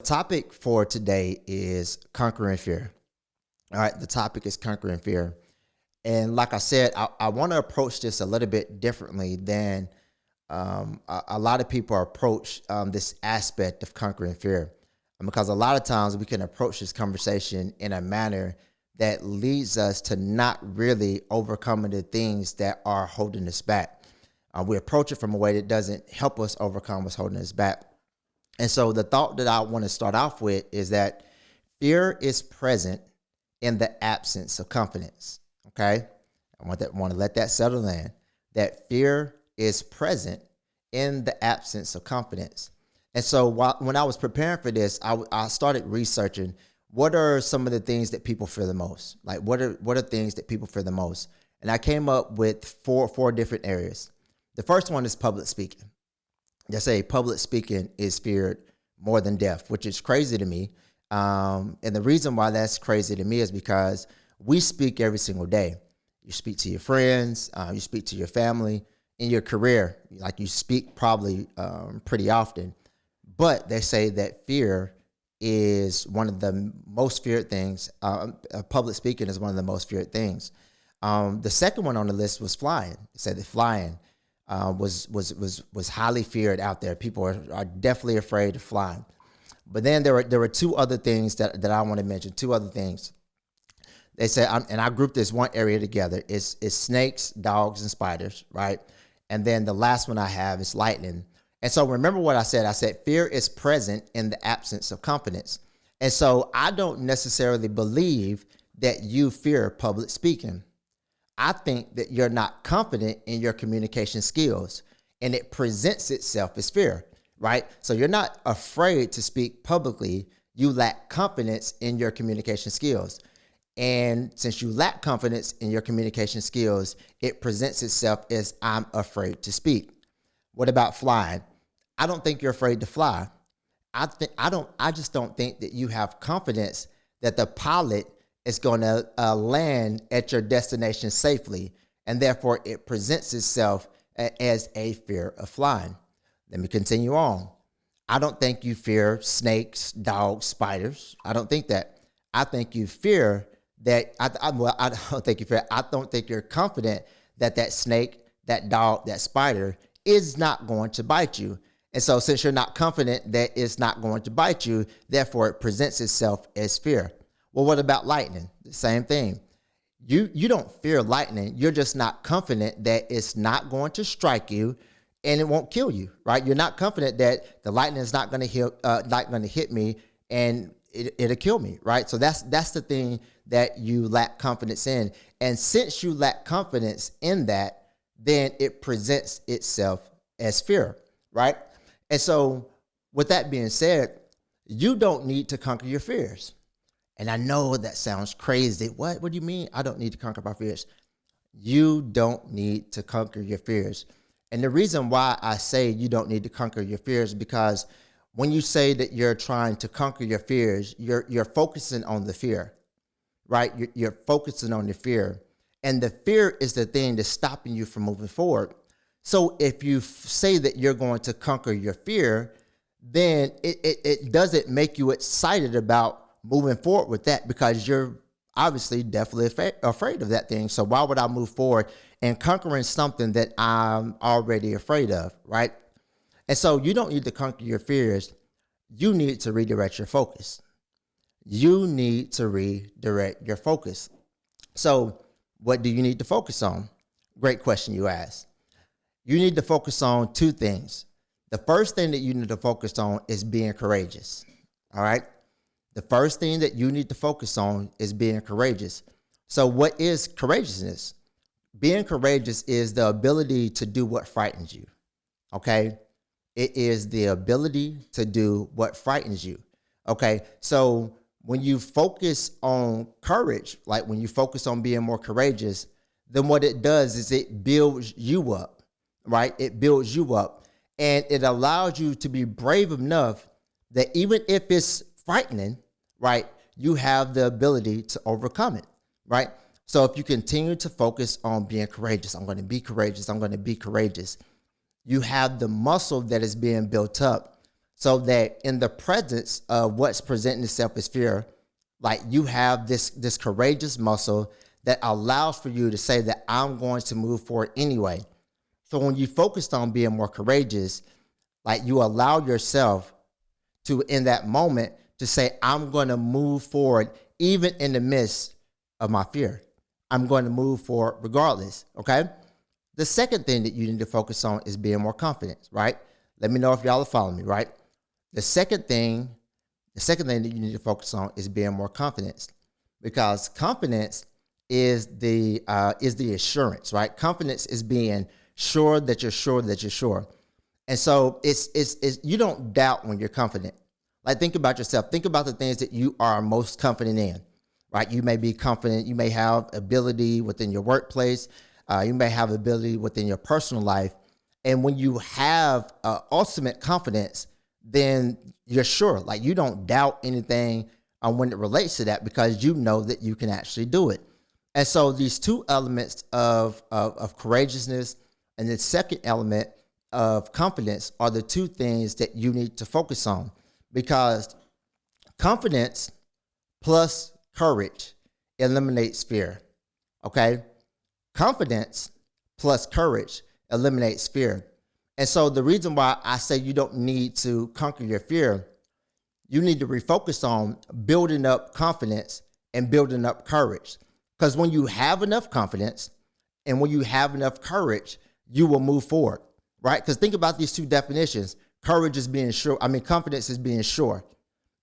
Topic for today is conquering fear. All right, the topic is conquering fear. And like I said, I want to approach this a little bit differently than a lot of people approach this aspect of conquering fear. Because a lot of times we can approach this conversation in a manner that leads us to not really overcoming the things that are holding us back. We approach it from a way that doesn't help us overcome what's holding us back. And so the thought that I want to start off with is that fear is present in the absence of confidence. Okay. Want to let that settle in, that fear is present in the absence of confidence. And so when I was preparing for this, I started researching what are some of the things that people fear the most? Like what are things that people fear the most? And I came up with four different areas. The first one is public speaking. They say public speaking is feared more than death, which is crazy to me. And the reason why that's crazy to me is because we speak every single day. You speak to your friends, you speak to your family, in your career, like you speak probably pretty often. But they say that fear is one of the most feared things. Public speaking is one of the most feared things. The second one on the list was flying. It said that flying was highly feared out there. People are definitely afraid of flying. But then there were two other things that I want to mention. Two other things. They say, and I grouped this one area together. It's snakes, dogs, and spiders, right? And then the last one I have is lightning. And so remember what I said. I said fear is present in the absence of confidence. And so I don't necessarily believe that you fear public speaking. I think that you're not confident in your communication skills, and it presents itself as fear, right? So you're not afraid to speak publicly. You lack confidence in your communication skills. And since you lack confidence in your communication skills, it presents itself as I'm afraid to speak. What about flying? I don't think you're afraid to fly. I just don't think that you have confidence that the pilot is going to land at your destination safely, and therefore it presents itself as a fear of flying. Let me continue on. I don't think you fear snakes, dogs, spiders. I don't think that. I think you fear that. I don't think you fear. I don't think you're confident that that snake, that dog, that spider is not going to bite you. And so since you're not confident that it's not going to bite you, therefore it presents itself as fear. Well, what about lightning? The same thing. You don't fear lightning. You're just not confident that it's not going to strike you and it won't kill you, right? You're not confident that the lightning is not going to hit me and it'll kill me, right? So that's the thing that you lack confidence in. And since you lack confidence in that, then it presents itself as fear, right? And so with that being said, you don't need to conquer your fears. And I know that sounds crazy. What do you mean I don't need to conquer my fears? You don't need to conquer your fears. And the reason why I say you don't need to conquer your fears is because when you say that you're trying to conquer your fears, you're focusing on the fear, right? You're focusing on the fear. And the fear is the thing that's stopping you from moving forward. So if you say that you're going to conquer your fear, then it doesn't make you excited about moving forward with that, because you're obviously definitely afraid of that thing. So why would I move forward and conquering something that I'm already afraid of, right? And so you don't need to conquer your fears. You need to redirect your focus. You need to redirect your focus. So what do you need to focus on? Great question you asked. You need to focus on two things. The first thing that you need to focus on is being courageous, all right? The first thing that you need to focus on is being courageous. So what is courageousness? Being courageous is the ability to do what frightens you, okay? It is the ability to do what frightens you, okay? So when you focus on courage, like when you focus on being more courageous, then what it does is it builds you up, right? It builds you up, and it allows you to be brave enough that even if it's frightening, right, you have the ability to overcome it, right? So if you continue to focus on being courageous, I'm going to be courageous, I'm going to be courageous, you have the muscle that is being built up so that in the presence of what's presenting itself as fear, like you have this courageous muscle that allows for you to say that I'm going to move forward anyway. So when you focused on being more courageous, like you allow yourself to, in that moment, to say, I'm going to move forward even in the midst of my fear. I'm going to move forward regardless, okay? The second thing that you need to focus on is being more confident, right? Let me know if y'all are following me, right? The second thing that you need to focus on is being more confident, because confidence is the assurance, right? Confidence is being sure that you're sure that you're sure. And so it's you don't doubt when you're confident. Like, think about yourself. Think about the things that you are most confident in, right? You may be confident. You may have ability within your workplace. You may have ability within your personal life. And when you have ultimate confidence, then you're sure. Like, you don't doubt anything when it relates to that, because you know that you can actually do it. And so these two elements of courageousness and the second element of confidence are the two things that you need to focus on, because confidence plus courage eliminates fear. Okay? Confidence plus courage eliminates fear. And so the reason why I say you don't need to conquer your fear, you need to refocus on building up confidence and building up courage. Because when you have enough confidence and when you have enough courage, you will move forward, right? Because think about these two definitions. Courage is being sure. Confidence is being sure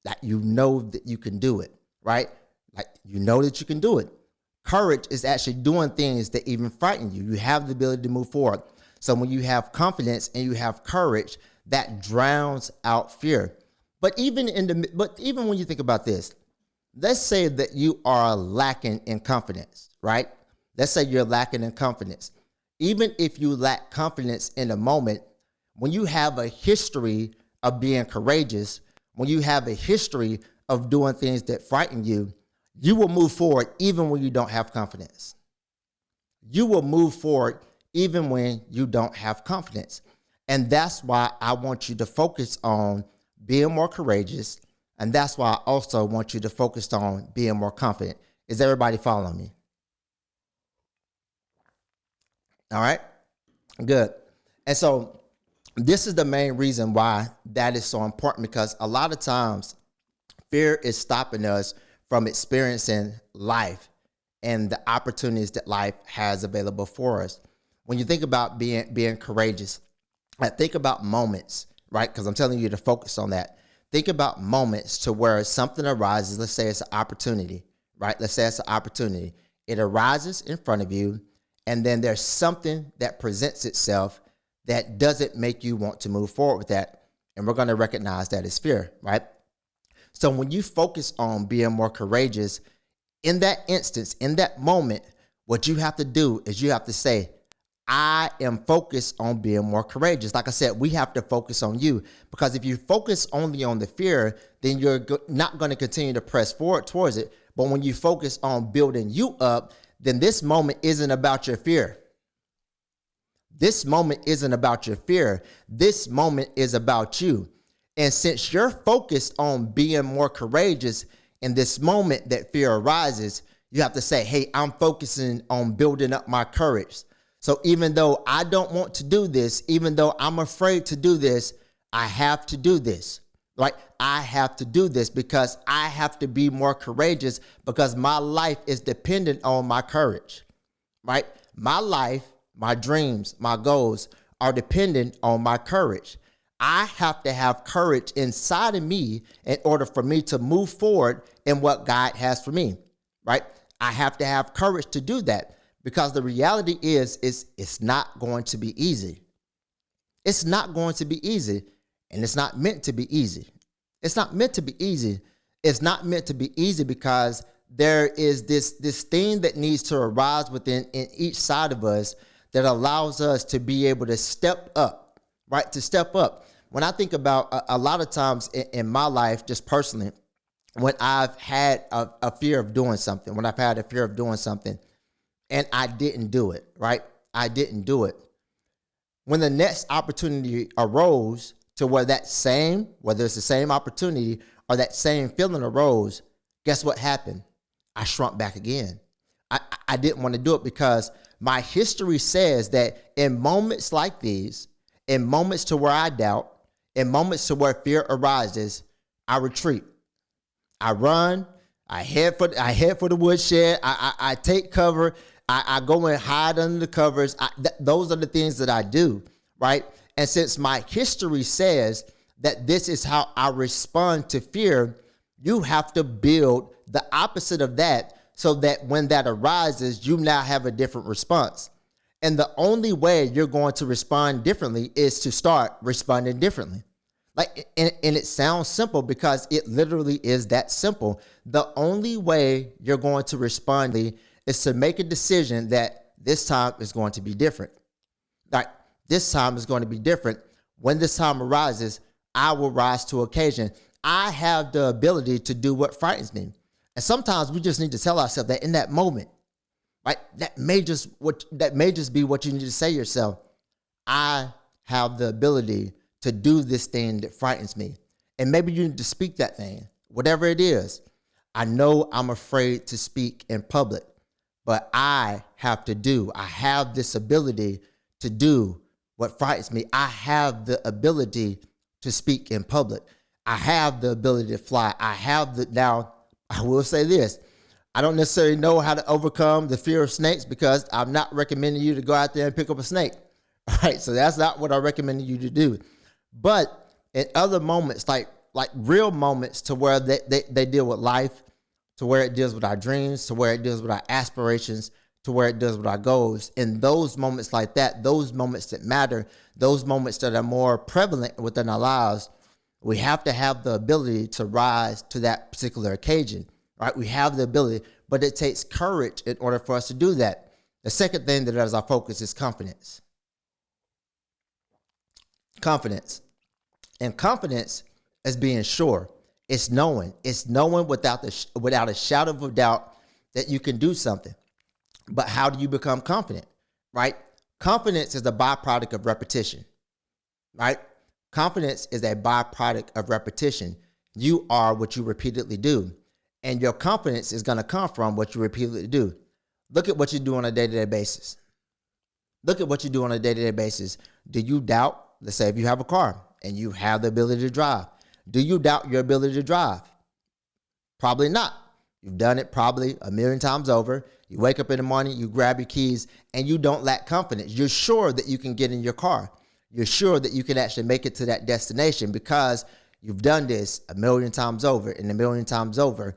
that you know that you can do it, right? Like, you know that you can do it. Courage is actually doing things that even frighten you. You have the ability to move forward. So when you have confidence and you have courage, that drowns out fear. But even when you think about this, let's say that you are lacking in confidence, right? Let's say you're lacking in confidence. Even if you lack confidence in a moment, when you have a history of being courageous, when you have a history of doing things that frighten you, you will move forward even when you don't have confidence. You will move forward even when you don't have confidence. And that's why I want you to focus on being more courageous. And that's why I also want you to focus on being more confident. Is everybody following me? All right, good. And so this is the main reason why that is so important, because a lot of times fear is stopping us from experiencing life and the opportunities that life has available for us. When you think about being courageous, I think about moments, right? Because I'm telling you to focus on that. Think about moments to where something arises. Let's say it's an opportunity, right? Let's say it's an opportunity. It arises in front of you, and then there's something that presents itself that doesn't make you want to move forward with that. And we're going to recognize that as fear, right? So when you focus on being more courageous, in that instance, in that moment, what you have to do is you have to say, I am focused on being more courageous. Like I said, we have to focus on you, because if you focus only on the fear, then you're not going to continue to press forward towards it. But when you focus on building you up, then this moment isn't about your fear. This moment isn't about your fear. This moment is about you. And since you're focused on being more courageous in this moment that fear arises, you have to say, hey, I'm focusing on building up my courage. So even though I don't want to do this, even though I'm afraid to do this, I have to do this. Right? I have to do this because I have to be more courageous, because my life is dependent on my courage. Right? My life, my dreams, my goals are dependent on my courage. I have to have courage inside of me in order for me to move forward in what God has for me. Right? I have to have courage to do that. Because the reality is it's not going to be easy. It's not going to be easy. And it's not meant to be easy. It's not meant to be easy. It's not meant to be easy because there is this thing that needs to arise within in each side of us that allows us to be able to step up, right? To step up. When I think about a lot of times in my life, just personally, when I've had a fear of doing something, and I didn't do it, right? I didn't do it. When the next opportunity arose to where whether it's the same opportunity or that same feeling arose, guess what happened? I shrunk back again. I didn't want to do it because my history says that in moments like these, in moments to where I doubt, in moments to where fear arises, I retreat. I run. I head for the woodshed. I take cover. I go and hide under the covers. Those are the things that I do, right? And since my history says that this is how I respond to fear, you have to build the opposite of that so that when that arises, you now have a different response. And the only way you're going to respond differently is to start responding differently. And it sounds simple because it literally is that simple. The only way you're going to respond is to make a decision that this time is going to be different. Like, this time is going to be different. When this time arises, I will rise to occasion. I have the ability to do what frightens me. And sometimes we just need to tell ourselves that in that moment, right? That may just be what you need to say to yourself. I have the ability to do this thing that frightens me. And maybe you need to speak that thing, whatever it is. I know I'm afraid to speak in public, but I have this ability to do what frightens me. I have the ability to speak in public. I have the ability to fly. Now, I will say this. I don't necessarily know how to overcome the fear of snakes because I'm not recommending you to go out there and pick up a snake. All right, so that's not what I recommend you to do. But in other moments, like real moments to where they deal with life, to where it deals with our dreams, to where it deals with our aspirations, to where it deals with our goals. In those moments like that, those moments that matter, those moments that are more prevalent within our lives, we have to have the ability to rise to that particular occasion, right? We have the ability, but it takes courage in order for us to do that. The second thing that is our focus is confidence. Confidence. And confidence is being sure. It's knowing without a shadow of a doubt that you can do something. But how do you become confident, right? Confidence is a byproduct of repetition, right? Confidence is a byproduct of repetition. You are what you repeatedly do. And your confidence is going to come from what you repeatedly do. Look at what you do on a day-to-day basis. Look at what you do on a day-to-day basis. Do you doubt, let's say if you have a car and you have the ability to drive, do you doubt your ability to drive? Probably not. You've done it probably a million times over. You wake up in the morning, you grab your keys, and you don't lack confidence. You're sure that you can get in your car. You're sure that you can actually make it to that destination because you've done this a million times over and a million times over.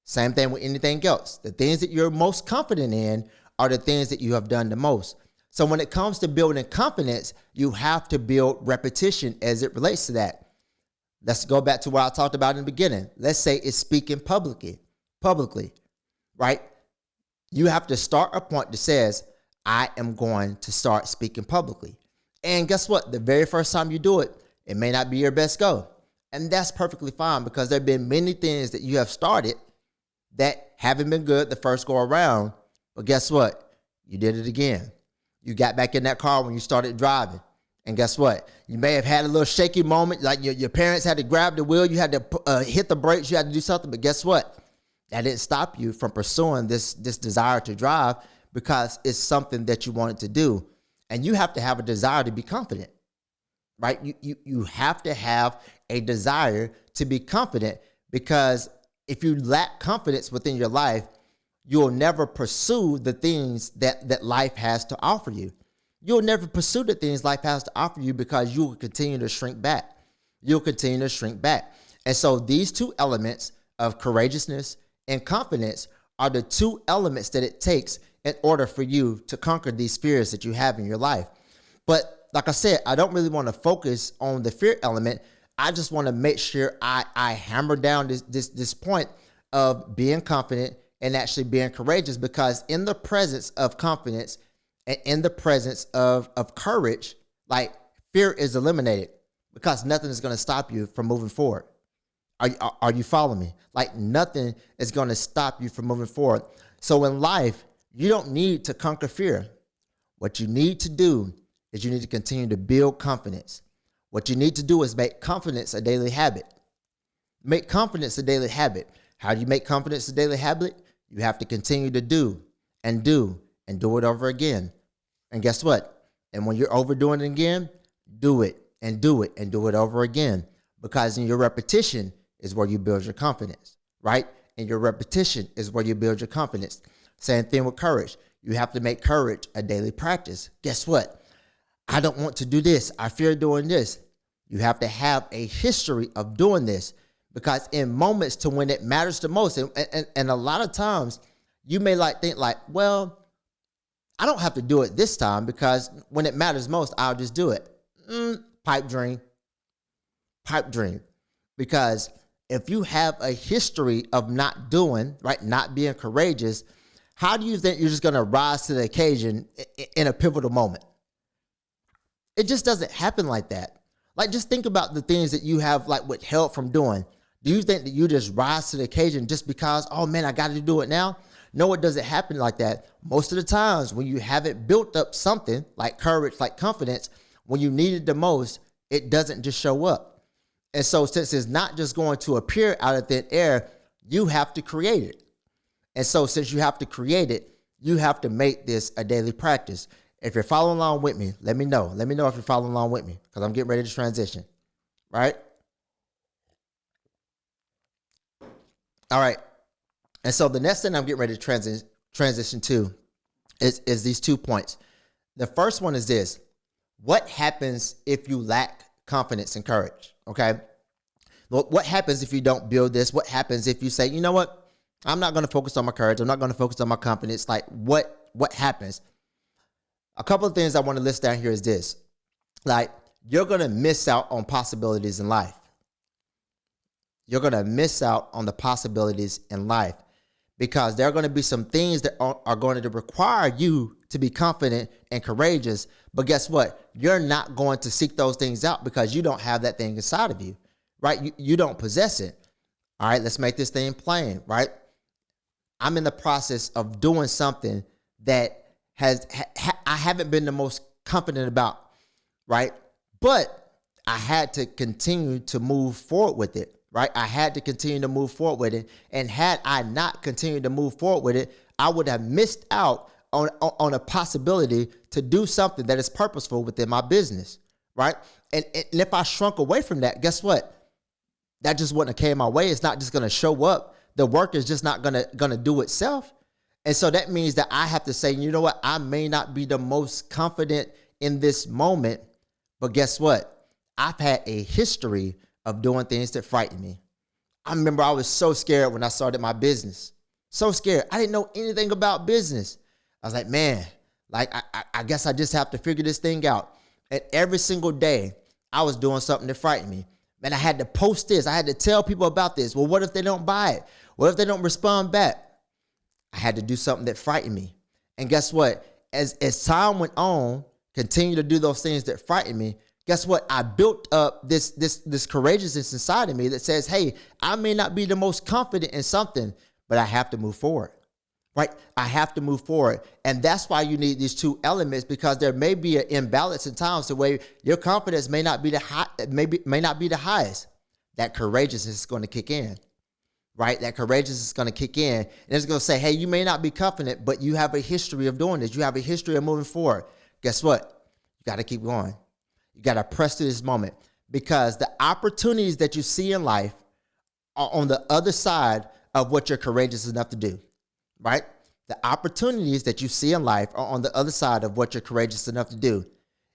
Same thing with anything else. The things that you're most confident in are the things that you have done the most. So when it comes to building confidence, you have to build repetition as it relates to that. Let's go back to what I talked about in the beginning. Let's say it's speaking publicly, right? You have to start a point that says, I am going to start speaking publicly. And guess what? The very first time you do it, it may not be your best go. And that's perfectly fine because there have been many things that you have started that haven't been good the first go around. But guess what? You did it again. You got back in that car when you started driving. And guess what? You may have had a little shaky moment, like your parents had to grab the wheel, you had to hit the brakes, you had to do something. But guess what? That didn't stop you from pursuing this desire to drive because it's something that you wanted to do. And you have to have a desire to be confident, right? You have to have a desire to be confident because if you lack confidence within your life, you'll never pursue the things that life has to offer you. You'll never pursue the things life has to offer you because you will continue to shrink back. You'll continue to shrink back. And so these two elements of courageousness and confidence are the two elements that it takes in order for you to conquer these fears that you have in your life. But like I said, I don't really want to focus on the fear element. I just want to make sure I hammer down this point of being confident and actually being courageous, because in the presence of confidence and in the presence of courage, like, fear is eliminated because nothing is going to stop you from moving forward. Are you following me? Like, nothing is going to stop you from moving forward. So in life, you don't need to conquer fear. What you need to do is you need to continue to build confidence. What you need to do is make confidence a daily habit. Make confidence a daily habit. How do you make confidence a daily habit? You have to continue to do and do and do it over again. And guess what? And when you're overdoing it again, do it and do it and do it over again. Because in your repetition is where you build your confidence, right? And your repetition is where you build your confidence. Same thing with courage. You have to make courage a daily practice. Guess what? I don't want to do this. I fear doing this. You have to have a history of doing this, because in moments to when it matters the most, and a lot of times you may think, well, I don't have to do it this time because when it matters most, I'll just do it. Pipe dream. Because if you have a history of not doing, right, not being courageous, how do you think you're just going to rise to the occasion in a pivotal moment? It just doesn't happen like that. Just think about the things that you have withheld from doing. Do you think that you just rise to the occasion just because, oh man, I got to do it now? No, it doesn't happen like that. Most of the times when you haven't built up something like courage, like confidence, when you need it the most, it doesn't just show up. And so since it's not just going to appear out of thin air, you have to create it. And so since you have to create it, you have to make this a daily practice. If you're following along with me, let me know. Let me know if you're following along with me, because I'm getting ready to transition, right? All right. And so the next thing I'm getting ready to transition to is these 2 points. The first one is this: what happens if you lack confidence and courage? Okay. What happens if you don't build this? What happens if you say, you know what? I'm not going to focus on my courage. I'm not going to focus on my confidence. What happens? A couple of things I want to list down here is this. You're going to miss out on possibilities in life. You're going to miss out on the possibilities in life, because there are going to be some things that are going to require you to be confident and courageous. But guess what? You're not going to seek those things out because you don't have that thing inside of you, right? You don't possess it. All right, let's make this thing plain, right? I'm in the process of doing something that I haven't been the most confident about, right? But I had to continue to move forward with it, right? I had to continue to move forward with it. And had I not continued to move forward with it, I would have missed out on a possibility to do something that is purposeful within my business, right? And if I shrunk away from that, guess what? That just wouldn't have came my way. It's not just going to show up. The work is just not going to do itself. And so that means that I have to say, you know what? I may not be the most confident in this moment, but guess what? I've had a history of doing things that frighten me. I remember I was so scared when I started my business. So scared. I didn't know anything about business. I was like, man, I guess I just have to figure this thing out. And every single day I was doing something that frightened me. Man, I had to post this. I had to tell people about this. Well, what if they don't buy it? What if they don't respond back? I had to do something that frightened me. And guess what? As time went on, continue to do those things that frightened me, guess what? I built up this courageousness inside of me that says, hey, I may not be the most confident in something, but I have to move forward, right? I have to move forward. And that's why you need these 2 elements, because there may be an imbalance in times the way your confidence may not be the highest. That courageousness is going to kick in. Right? That courageousness is going to kick in, and it's going to say, hey, you may not be confident, but you have a history of doing this. You have a history of moving forward. Guess what? You got to keep going. You got to press through this moment, because the opportunities that you see in life are on the other side of what you're courageous enough to do, right? The opportunities that you see in life are on the other side of what you're courageous enough to do.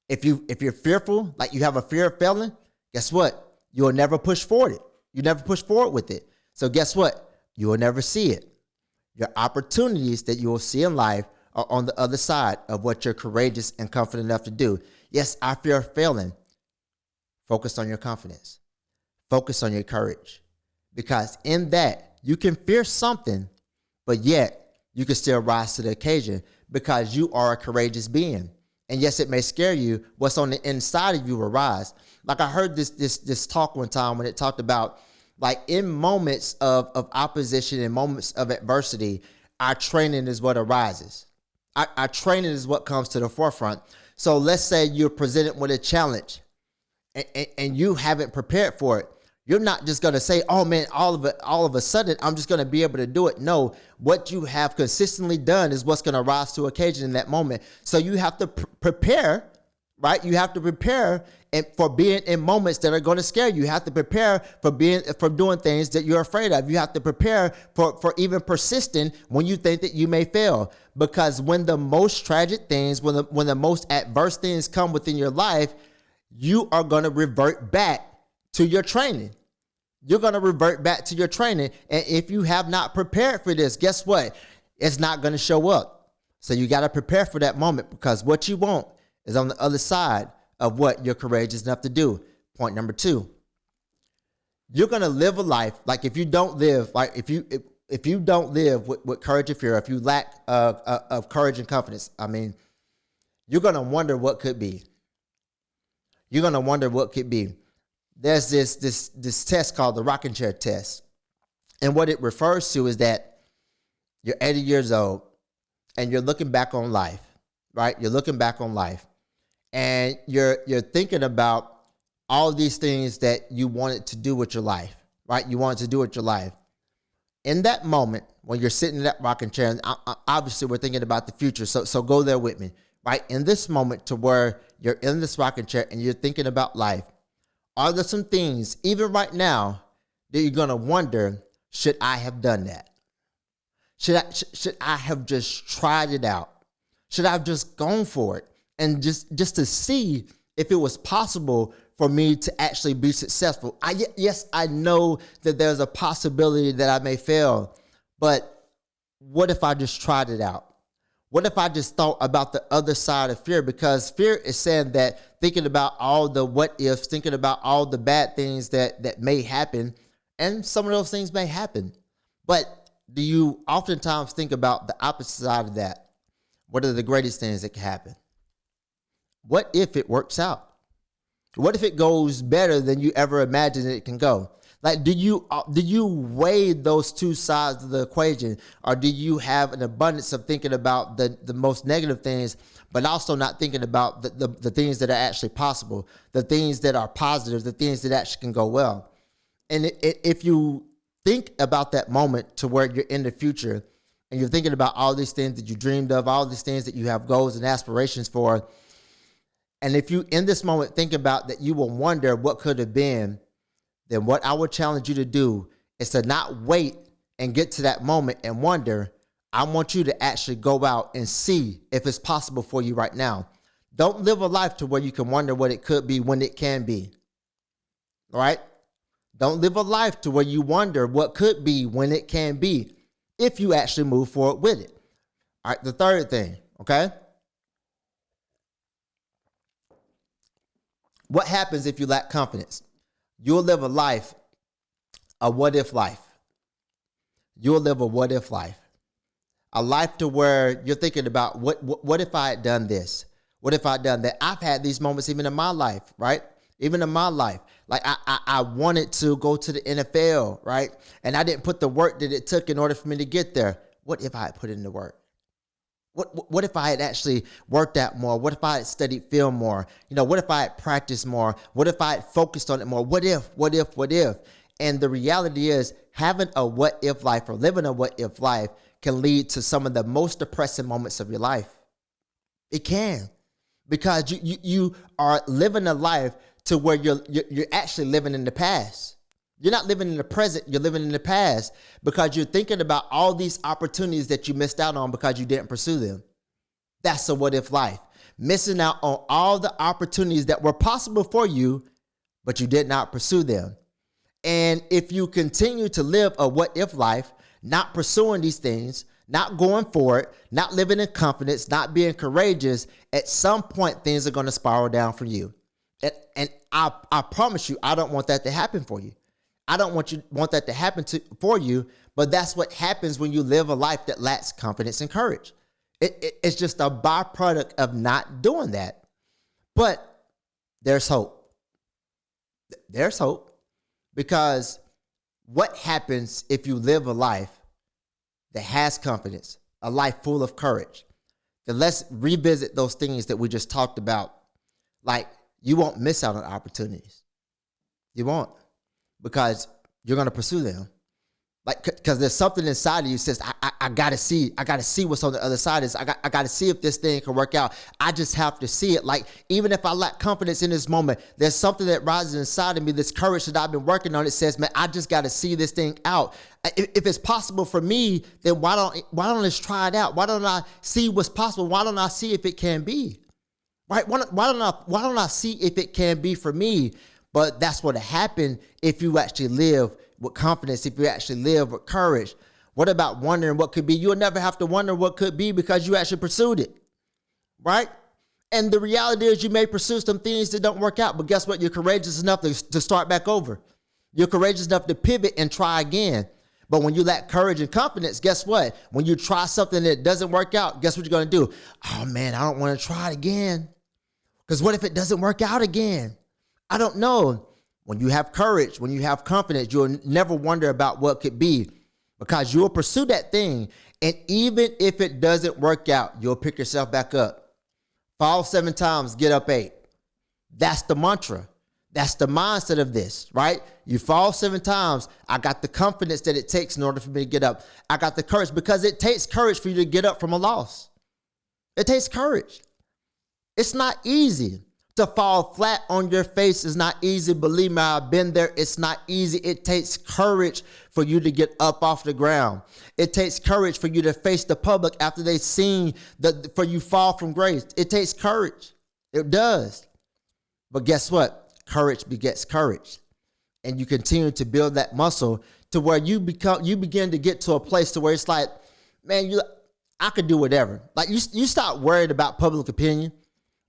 If you're fearful, like you have a fear of failing, guess what? You'll never push forward. You never push forward with it. So guess what? You will never see it. Your opportunities that you will see in life are on the other side of what you're courageous and confident enough to do. Yes, I fear failing. Focus on your confidence. Focus on your courage. Because in that, you can fear something, but yet you can still rise to the occasion because you are a courageous being. And yes, it may scare you. What's on the inside of you will rise. Like I heard this talk one time when it talked about, like, in moments of opposition and moments of adversity, our training is what arises. Our training is what comes to the forefront. So let's say you're presented with a challenge and you haven't prepared for it, you're not just going to say, oh man, all of a sudden, I'm just going to be able to do it. No, what you have consistently done is what's going to rise to occasion in that moment. So you have to prepare, right? You have to prepare for being in moments that are going to scare you. You have to prepare for doing things that you're afraid of. You have to prepare for even persisting when you think that you may fail. Because when the most tragic things, when the most adverse things come within your life, you are going to revert back to your training. You're going to revert back to your training. And if you have not prepared for this, guess what? It's not going to show up. So you got to prepare for that moment, because what you want is on the other side of what you're courageous enough to do. Point number 2, you're going to live a life like if you don't live with courage and fear, if you lack of courage and confidence, you're going to wonder what could be. You're going to wonder what could be. There's this test called the rocking chair test. And what it refers to is that you're 80 years old and you're looking back on life, right? You're looking back on life and you're thinking about all these things that you wanted to do with your life, right? You wanted to do with your life. In that moment, when you're sitting in that rocking chair, and obviously we're thinking about the future, so go there with me, right? In this moment to where you're in this rocking chair and you're thinking about life, are there some things, even right now, that you're going to wonder, should I have done that? Should I have just tried it out? Should I have just gone for it? And just to see if it was possible for me to actually be successful. Yes, I know that there's a possibility that I may fail, but what if I just tried it out? What if I just thought about the other side of fear? Because fear is saying that, thinking about all the what ifs, thinking about all the bad things that may happen, and some of those things may happen. But do you oftentimes think about the opposite side of that? What are the greatest things that can happen? What if it works out? What if it goes better than you ever imagined it can go? Like, do you weigh those two sides of the equation, or do you have an abundance of thinking about the most negative things, but also not thinking about the things that are actually possible, the things that are positive, the things that actually can go well? And if you think about that moment to where you're in the future and you're thinking about all these things that you dreamed of, all these things that you have goals and aspirations for, and if you in this moment think about that you will wonder what could have been, then what I would challenge you to do is to not wait and get to that moment and wonder. I want you to actually go out and see if it's possible for you right now. Don't live a life to where you can wonder what it could be when it can be. All right? Don't live a life to where you wonder what could be when it can be, if you actually move forward with it. All right, the third thing, okay? What happens if you lack confidence? You'll live a life, a what-if life. You'll live a what-if life. A life to where you're thinking about, what if I had done this? What if I had done that? I've had these moments even in my life, right? Even in my life. Like I wanted to go to the NFL, right? And I didn't put the work that it took in order for me to get there. What if I had put in the work? What if I had actually worked out more? What if I had studied film more? What if I had practiced more? What if I had focused on it more? What if? And the reality is, having a what if life or living a what if life can lead to some of the most depressing moments of your life. It can, because you are living a life to where you're actually living in the past. You're not living in the present, you're living in the past, because you're thinking about all these opportunities that you missed out on because you didn't pursue them. That's a what if life. Missing out on all the opportunities that were possible for you, but you did not pursue them. And if you continue to live a what if life, not pursuing these things, not going for it, not living in confidence, not being courageous, at some point things are going to spiral down for you. And I promise you, I don't want that to happen for you. I don't want that to happen for you, but that's what happens when you live a life that lacks confidence and courage. It's just a byproduct of not doing that. But there's hope. There's hope, because what happens if you live a life that has confidence, a life full of courage? Then let's revisit those things that we just talked about. Like, you won't miss out on opportunities. You won't, because you're going to pursue them. Like, because there's something inside of you that says, I gotta see what's on the other side. I gotta see if this thing can work out. I just have to see it. Like, even if I lack confidence in this moment, there's something that rises inside of me, this courage that I've been working on. It says, man, I just gotta see this thing out. If it's possible for me, then why don't I try it out? Why don't I see what's possible? Why don't I see if it can be? Right? Why don't I see if it can be for me? But that's what happened if you actually live with confidence, if you actually live with courage. What about wondering what could be? You'll never have to wonder what could be because you actually pursued it, right? And the reality is you may pursue some things that don't work out, but guess what? You're courageous enough to start back over. You're courageous enough to pivot and try again. But when you lack courage and confidence, guess what? When you try something that doesn't work out, guess what you're going to do? Oh man, I don't want to try it again. Because what if it doesn't work out again? I don't know. When you have courage, when you have confidence, you'll never wonder about what could be, because you'll pursue that thing. And even if it doesn't work out, you'll pick yourself back up. Fall 7 times, get up 8. That's the mantra. That's the mindset of this, right? You fall 7 times. I got the confidence that it takes in order for me to get up. I got the courage, because it takes courage for you to get up from a loss. It takes courage. It's not easy. To fall flat on your face is not easy. Believe me, I've been there. It's not easy. It takes courage for you to get up off the ground. It takes courage for you to face the public after they've seen for you fall from grace. It takes courage. It does. But guess what? Courage begets courage. And you continue to build that muscle to where you begin to get to a place to where it's like, man, I could do whatever. Like you stop worried about public opinion.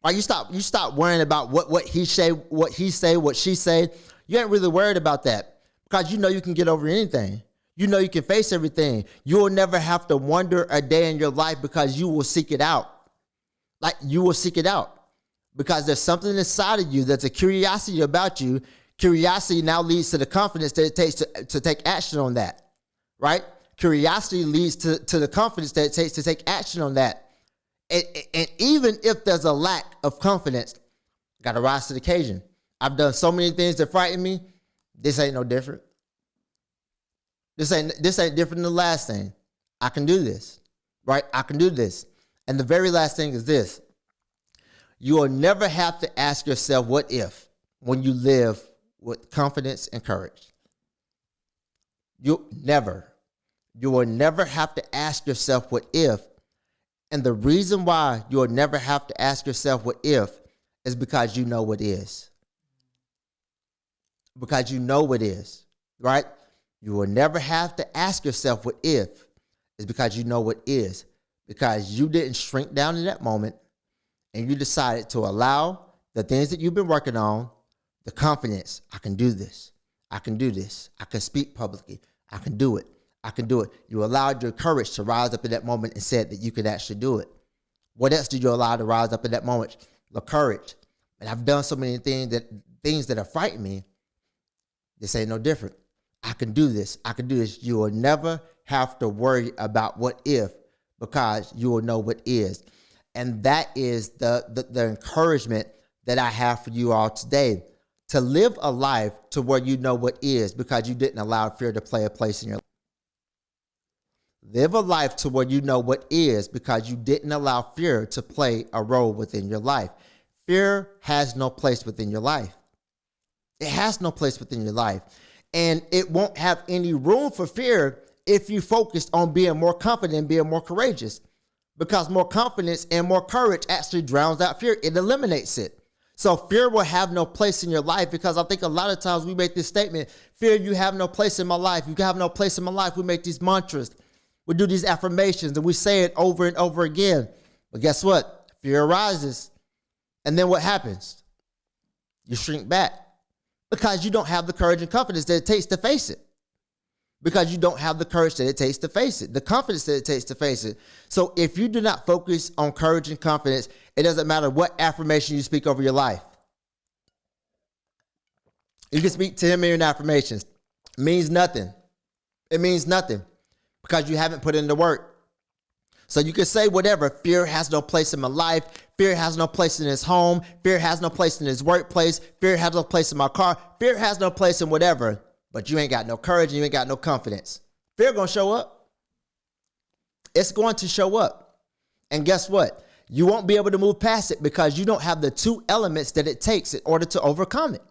Or you stop worrying about what he say, what she say. You ain't really worried about that, because you know you can get over anything. You know you can face everything. You will never have to wonder a day in your life, because you will seek it out. Like, you will seek it out, because there's something inside of you that's a curiosity about you. Curiosity now leads to the confidence that it takes to take action on that, right? Curiosity leads to the confidence that it takes to take action on that. And even if there's a lack of confidence, got to rise to the occasion. I've done so many things that frighten me. This ain't no different. This ain't different than the last thing. I can do this, right? I can do this. And the very last thing is this. You will never have to ask yourself what if when you live with confidence and courage. You will never have to ask yourself what if. And the reason why you'll never have to ask yourself what if is because you know what is. Because you know what is, right? You will never have to ask yourself what if is because you know what is. Because you didn't shrink down in that moment, and you decided to allow the things that you've been working on, the confidence. I can do this. I can do this. I can speak publicly. I can do it. I can do it. You allowed your courage to rise up in that moment and said that you could actually do it. What else did you allow to rise up in that moment? The courage. And I've done so many things that have frightened me. This ain't no different. I can do this. I can do this. You will never have to worry about what if, because you will know what is. And that is the encouragement that I have for you all today. To live a life to where you know what is, because you didn't allow fear to play a place in your life. Live a life to where you know what is, because you didn't allow fear to play a role within your life. Fear has no place within your life. It has no place within your life. And it won't have any room for fear if you focused on being more confident and being more courageous. Because more confidence and more courage actually drowns out fear. It eliminates it. So fear will have no place in your life, because I think a lot of times we make this statement, fear, you have no place in my life. You have no place in my life. We make these mantras. We do these affirmations and we say it over and over again. But guess what? Fear arises. And then what happens? You shrink back, because you don't have the courage and confidence that it takes to face it. Because you don't have the courage that it takes to face it, the confidence that it takes to face it. So if you do not focus on courage and confidence, it doesn't matter what affirmation you speak over your life. You can speak 10 million affirmations. It means nothing. It means nothing, because you haven't put in the work. So you can say whatever. Fear has no place in my life. Fear has no place in his home. Fear has no place in his workplace. Fear has no place in my car. Fear has no place in whatever. But you ain't got no courage and you ain't got no confidence. Fear gonna show up. It's going to show up. And guess what? You won't be able to move past it because you don't have the two elements that it takes in order to overcome it.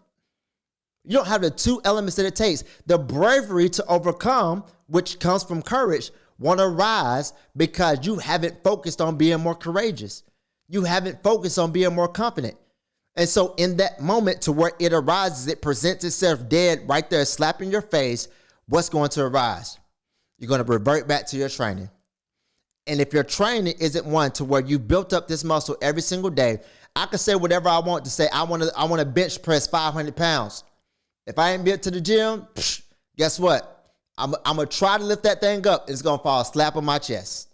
You don't have the two elements that it takes. The bravery to overcome, which comes from courage, won't arise because you haven't focused on being more courageous. You haven't focused on being more confident. And so in that moment to where it arises, it presents itself dead right there, slapping your face, what's going to arise? You're going to revert back to your training. And if your training isn't one to where you built up this muscle every single day, I can say whatever I want to say. I want to bench press 500 pounds. If I ain't been to the gym, guess what? I'm going to try to lift that thing up. It's going to fall slap on my chest.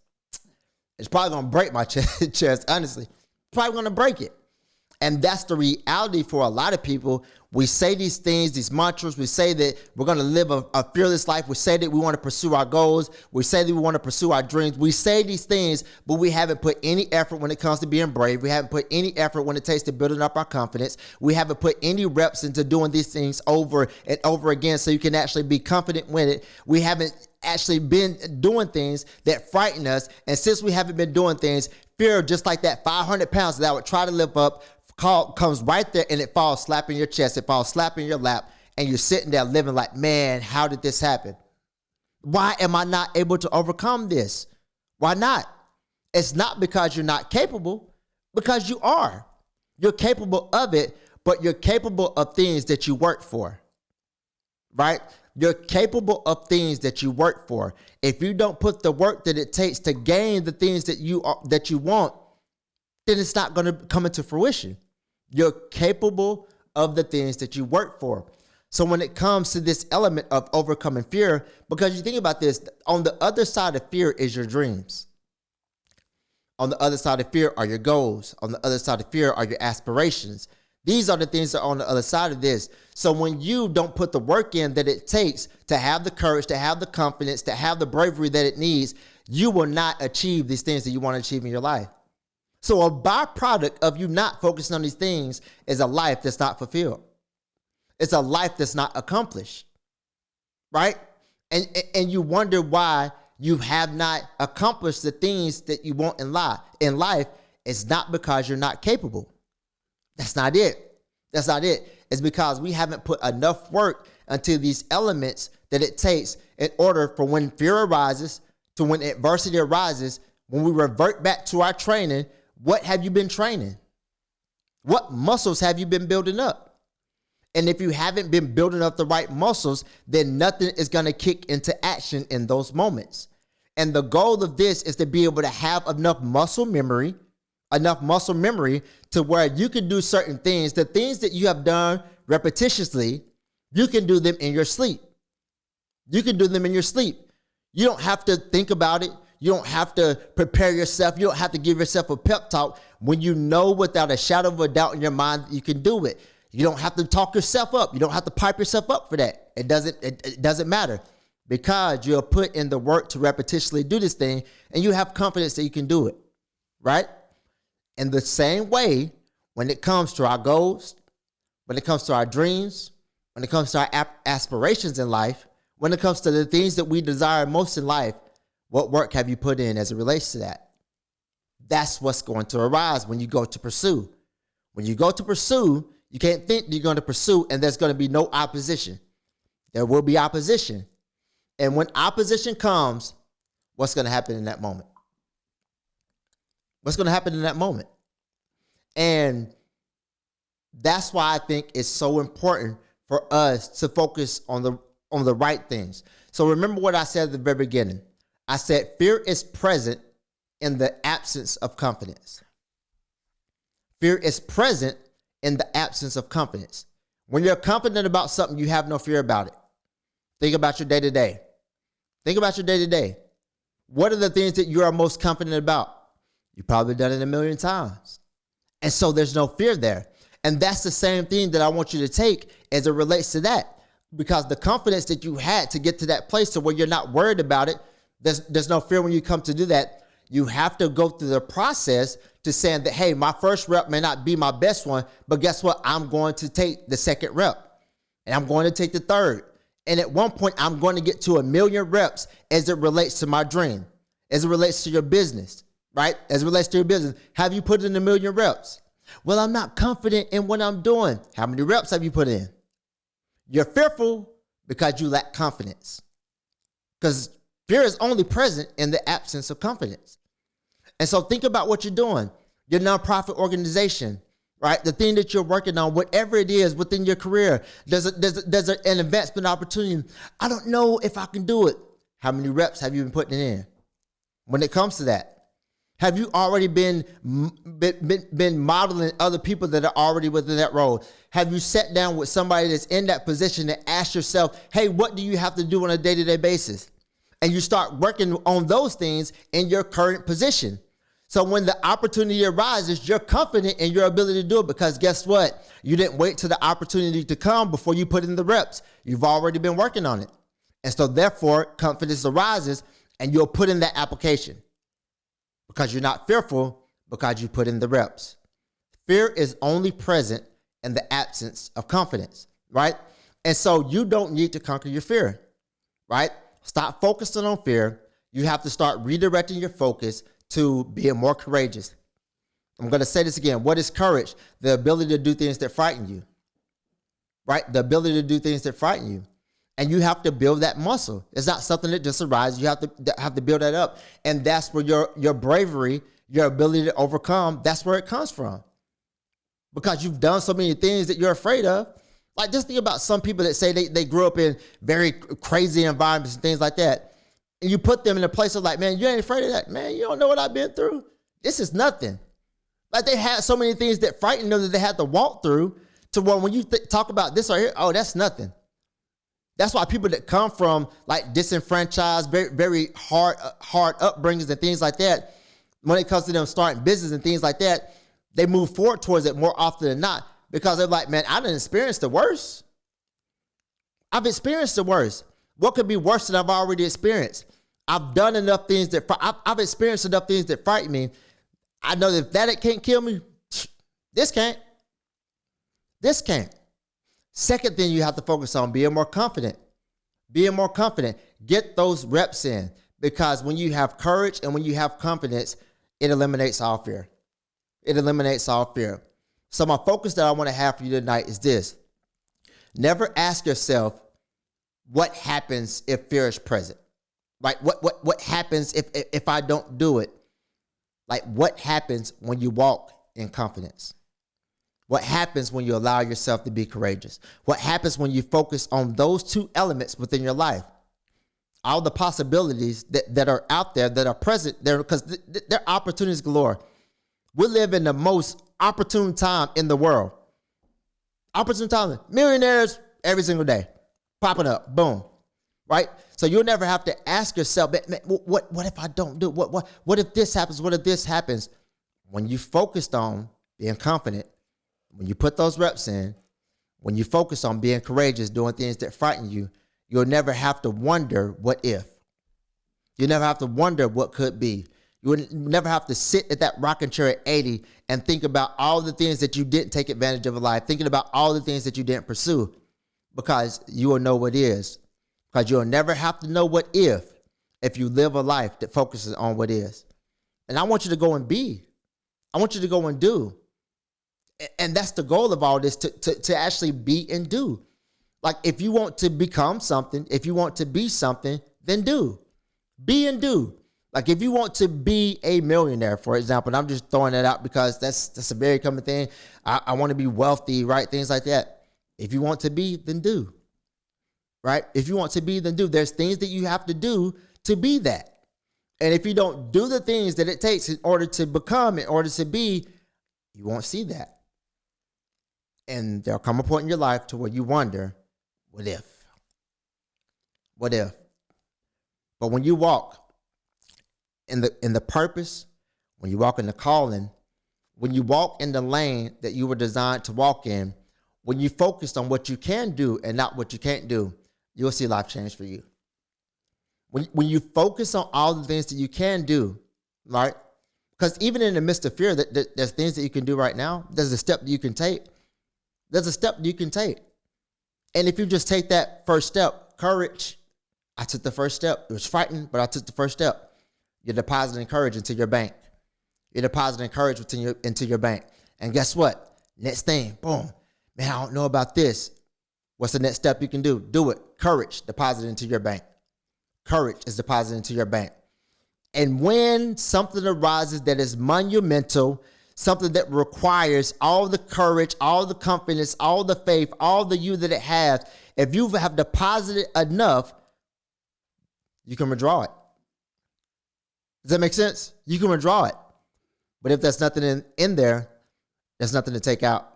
It's probably going to break my chest, honestly. Probably going to break it. And that's the reality for a lot of people. We say these things, these mantras. We say that we're going to live a fearless life. We say that we want to pursue our goals. We say that we want to pursue our dreams. We say these things, but we haven't put any effort when it comes to being brave. We haven't put any effort when it takes to building up our confidence. We haven't put any reps into doing these things over and over again so you can actually be confident with it. We haven't actually been doing things that frighten us. And since we haven't been doing things, fear, just like that 500 pounds that I would try to lift up, comes right there and it falls slapping your chest. It falls slapping your lap and you're sitting there living like, man, how did this happen? Why am I not able to overcome this? Why not? It's not because you're not capable, because you are. You're capable of it, but you're capable of things that you work for, right? You're capable of things that you work for. If you don't put the work that it takes to gain the things that you want, then it's not going to come into fruition. You're capable of the things that you work for. So when it comes to this element of overcoming fear, because you think about this, on the other side of fear is your dreams. On the other side of fear are your goals. On the other side of fear are your aspirations. These are the things that are on the other side of this. So when you don't put the work in that it takes to have the courage, to have the confidence, to have the bravery that it needs, you will not achieve these things that you want to achieve in your life. So a byproduct of you not focusing on these things is a life that's not fulfilled. It's a life that's not accomplished, right? And you wonder why you have not accomplished the things that you want in life. It's not because you're not capable. That's not it. That's not it. It's because we haven't put enough work into these elements that it takes in order for when fear arises, to when adversity arises, when we revert back to our training. What have you been training? What muscles have you been building up? And if you haven't been building up the right muscles, then nothing is going to kick into action in those moments. And the goal of this is to be able to have enough muscle memory to where you can do certain things. The things that you have done repetitiously, you can do them in your sleep. You can do them in your sleep. You don't have to think about it. You don't have to prepare yourself. You don't have to give yourself a pep talk when you know without a shadow of a doubt in your mind that you can do it. You don't have to talk yourself up. You don't have to pipe yourself up for that. It doesn't matter because you have put in the work to repetitively do this thing and you have confidence that you can do it, right? In the same way, when it comes to our goals, when it comes to our dreams, when it comes to our aspirations in life, when it comes to the things that we desire most in life, what work have you put in as it relates to that? That's what's going to arise when you go to pursue. When you go to pursue, you can't think you're going to pursue and there's going to be no opposition. There will be opposition. And when opposition comes, what's going to happen in that moment? What's going to happen in that moment? And that's why I think it's so important for us to focus on the right things. So remember what I said at the very beginning. I said fear is present in the absence of confidence. Fear is present in the absence of confidence. When you're confident about something, you have no fear about it. Think about your day-to-day. Think about your day-to-day. What are the things that you are most confident about? You've probably done it a million times. And so there's no fear there. And that's the same thing that I want you to take as it relates to that. Because the confidence that you had to get to that place to where you're not worried about it, there's no fear when you come to do that. You have to go through the process to saying that, hey, my first rep may not be my best one, but guess what? I'm going to take the second rep and I'm going to take the third. And at one point, I'm going to get to 1,000,000 reps as it relates to my dream, as it relates to your business, right? As it relates to your business. Have you put in 1,000,000 reps? Well, I'm not confident in what I'm doing. How many reps have you put in? You're fearful because you lack confidence. Because fear is only present in the absence of confidence. And so think about what you're doing. Your nonprofit organization, right? The thing that you're working on, whatever it is within your career, there's an advancement opportunity. I don't know if I can do it. How many reps have you been putting in? When it comes to that, have you already been modeling other people that are already within that role? Have you sat down with somebody that's in that position and asked yourself, hey, what do you have to do on a day-to-day basis? And you start working on those things in your current position. So when the opportunity arises, you're confident in your ability to do it because guess what? You didn't wait till the opportunity to come before you put in the reps. You've already been working on it. And so therefore, confidence arises and you'll put in that application because you're not fearful because you put in the reps. Fear is only present in the absence of confidence, right? And so you don't need to conquer your fear, right? Stop focusing on fear. You have to start redirecting your focus to being more courageous. I'm going to say this again. What is courage? The ability to do things that frighten you, right? The ability to do things that frighten you. And you have to build that muscle. It's not something that just arises. You have to build that up. And that's where your bravery, your ability to overcome, that's where it comes from. Because you've done so many things that you're afraid of. Like just think about some people that say they grew up in very crazy environments and things like that. And you put them in a place of like, man, you ain't afraid of that. Man, you don't know what I've been through. This is nothing. Like they had so many things that frightened them that they had to walk through to where when you talk about this right here, oh, that's nothing. That's why people that come from like disenfranchised, very, very hard upbringings and things like that, when it comes to them starting business and things like that, they move forward towards it more often than not because they're like, man, I didn't experience the worst. I've experienced the worst. What could be worse than I've already experienced? I've done enough things that I've experienced enough things that frighten me. I know that if that can't kill me, this can't. This can't. Second thing you have to focus on, being more confident. Being more confident. Get those reps in because when you have courage and when you have confidence, it eliminates all fear. It eliminates all fear. So my focus that I want to have for you tonight is this. Never ask yourself, what happens if fear is present? Right? What happens if I don't do it? Like what happens when you walk in confidence? What happens when you allow yourself to be courageous? What happens when you focus on those two elements within your life? All the possibilities that are out there, that are present there, because they're opportunities galore. We live in the most opportune time in the world. Opportune time. Millionaires every single day. Popping up. Boom. Right? So you'll never have to ask yourself, man, what if I don't do it? What if this happens? What if this happens? When you focused on being confident, when you put those reps in, when you focus on being courageous, doing things that frighten you, you'll never have to wonder what if. You never have to wonder what could be. You would never have to sit at that rocking chair at 80 and think about all the things that you didn't take advantage of in life, thinking about all the things that you didn't pursue, because you will know what is. Because you'll never have to know what if you live a life that focuses on what is. And I want you to go and be. I want you to go and do. And that's the goal of all this, to actually be and do. Like if you want to become something, if you want to be something, then do. Be and do. Like if you want to be a millionaire, for example, and I'm just throwing that out because that's a very common thing. I want to be wealthy, right? Things like that. If you want to be, then do. Right? If you want to be, then do. There's things that you have to do to be that. And if you don't do the things that it takes in order to become, in order to be, you won't see that. And there'll come a point in your life to where you wonder, what if? What if? But when you walk in the purpose, when you walk in the calling, when you walk in the lane that you were designed to walk in, when you focus on what you can do and not what you can't do, you'll see life change for you. When you focus on all the things that you can do, right? Because even in the midst of fear, there's things that you can do right now. There's a step that you can take. There's a step that you can take. And if you just take that first step, courage, I took the first step. It was frightening, but I took the first step. You're depositing courage into your bank. You're depositing courage into your bank. And guess what? Next thing, boom. Man, I don't know about this. What's the next step you can do? Do it. Courage, deposit into your bank. Courage is deposited into your bank. And when something arises that is monumental, something that requires all the courage, all the confidence, all the faith, all the you that it has, if you have deposited enough, you can withdraw it. Does that make sense? You can withdraw it. But if there's nothing in there, there's nothing to take out.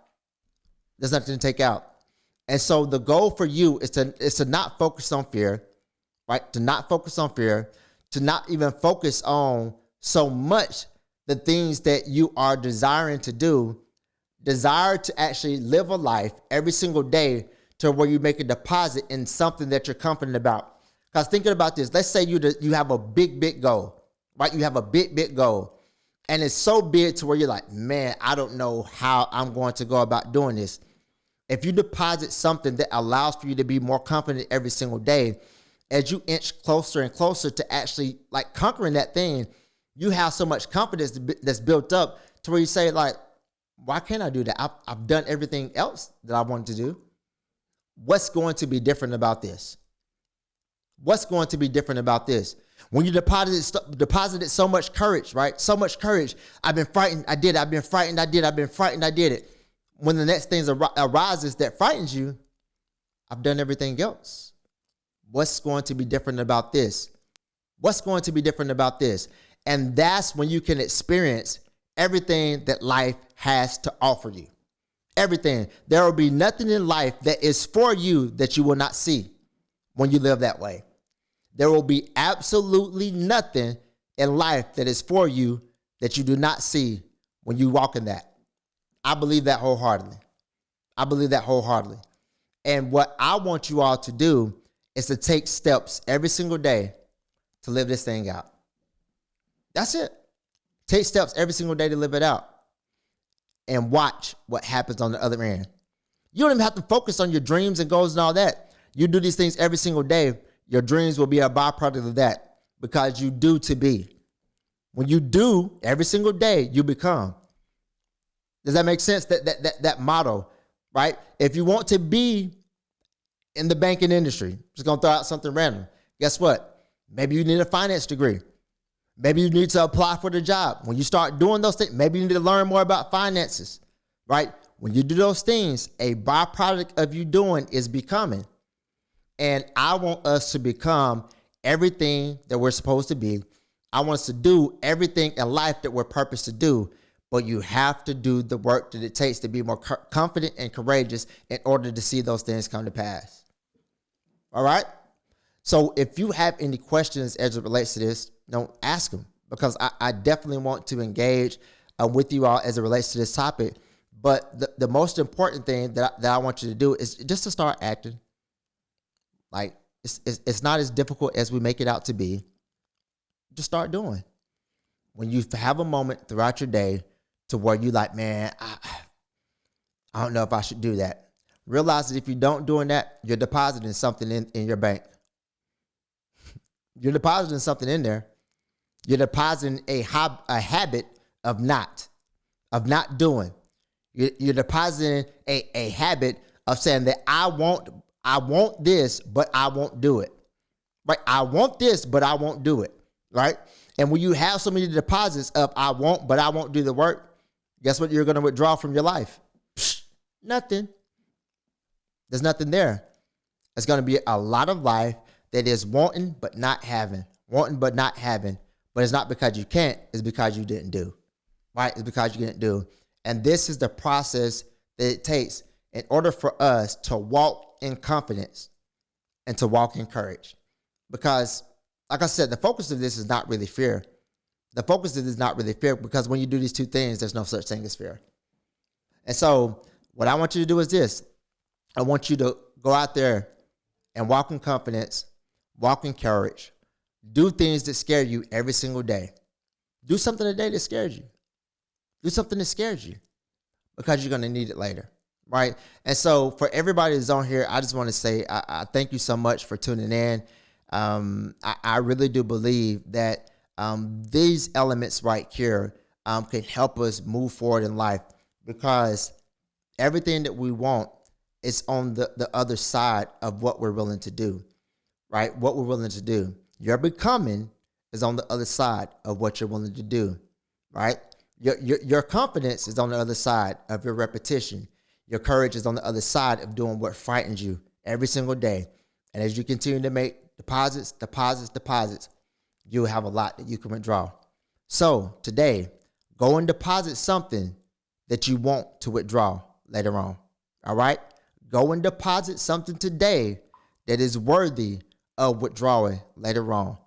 There's nothing to take out. And so the goal for you is to not focus on fear, right? To not focus on fear, to not even focus on so much the things that you are desiring to do. Desire to actually live a life every single day to where you make a deposit in something that you're confident about. Because thinking about this, let's say you have a big goal, right? You have a big goal. And it's so big to where you're like, man, I don't know how I'm going to go about doing this. If you deposit something that allows for you to be more confident every single day, as you inch closer and closer to actually like conquering that thing, you have so much confidence that's built up to where you say like, why can't I do that? I've done everything else that I wanted to do. What's going to be different about this? What's going to be different about this? When you deposited so much courage, right? So much courage. I've been frightened. I did. I've been frightened. I did. I've been frightened. I did it. When the next thing arises that frightens you, I've done everything else. What's going to be different about this? What's going to be different about this? And that's when you can experience everything that life has to offer you. Everything. There will be nothing in life that is for you that you will not see when you live that way. There will be absolutely nothing in life that is for you that you do not see when you walk in that. I believe that wholeheartedly. I believe that wholeheartedly. And what I want you all to do is to take steps every single day to live this thing out. That's it. Take steps every single day to live it out. And watch what happens on the other end. You don't even have to focus on your dreams and goals and all that. You do these things every single day. Your dreams will be a byproduct of that because you do to be. When you do every single day, you become. Does that make sense? That motto, right? If you want to be in the banking industry, just gonna throw out something random. Guess what? Maybe you need a finance degree. Maybe you need to apply for the job. When you start doing those things, maybe you need to learn more about finances, right? When you do those things, a byproduct of you doing is becoming. And I want us to become everything that we're supposed to be. I want us to do everything in life that we're purposed to do. But you have to do the work that it takes to be more confident and courageous in order to see those things come to pass. All right? So if you have any questions as it relates to this, don't ask them, because I definitely want to engage with you all as it relates to this topic. But the most important thing that I want you to do is just to start acting. Like, it's not as difficult as we make it out to be. Just start doing. When you have a moment throughout your day to where you like, man, I don't know if I should do that. Realize that if you don't doing that, you're depositing something in your bank. You're depositing something in there. You're depositing a habit of not doing. You're depositing a habit of saying that I want this, but I won't do it. Right? I want this, but I won't do it. Right? And when you have so many deposits of I want, but I won't do the work, guess what you're going to withdraw from your life? Nothing. There's nothing there. It's going to be a lot of life that is wanting, but not having. Wanting, but not having. But it's not because you can't. It's because you didn't do. Right? It's because you didn't do. And this is the process that it takes in order for us to walk in confidence and to walk in courage. Because, like I said, the focus of this is not really fear. The focus of this is not really fear, because when you do these two things, there's no such thing as fear. And so what I want you to do is this. I want you to go out there and walk in confidence, walk in courage, do things that scare you every single day. Do something today that scares you. Do something that scares you because you're going to need it later, right? And so for everybody that's on here, I just want to say I thank you so much for tuning in. I really do believe that these elements right here can help us move forward in life, because everything that we want is on the other side of what we're willing to do, right? What we're willing to do. Your becoming is on the other side of what you're willing to do, right? Your confidence is on the other side of your repetition. Your courage is on the other side of doing what frightens you every single day. And as you continue to make deposits, you'll have a lot that you can withdraw. So today, go and deposit something that you want to withdraw later on. All right? Go and deposit something today that is worthy of withdrawing later on.